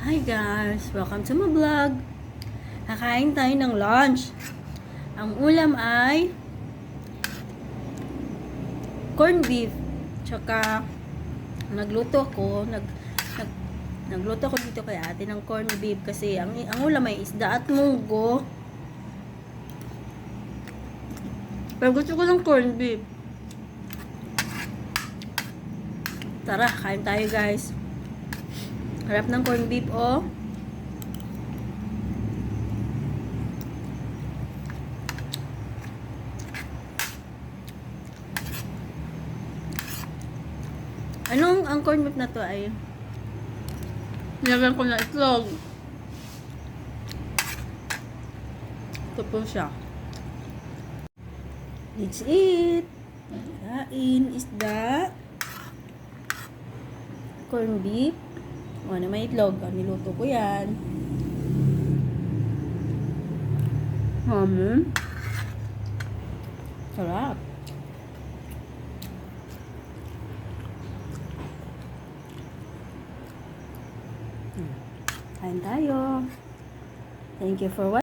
Hi guys! Welcome to my vlog. Kakain tayo ng lunch. Ang ulam ay corned beef. Tsaka nagluto ko dito kay ate ng corned beef kasi ang ulam ay isda at munggo. Pero gusto ko ng corned beef. Tara, kain tayo guys. Harap ng corned beef, oh. Ang corned beef na to ay nilagyan ko na itlog. Ito po siya. Let's eat. Kain, isda, corned beef. O, na may itlog. Niluto ko yan. Sarap. Kain tayo. Thank you for watching.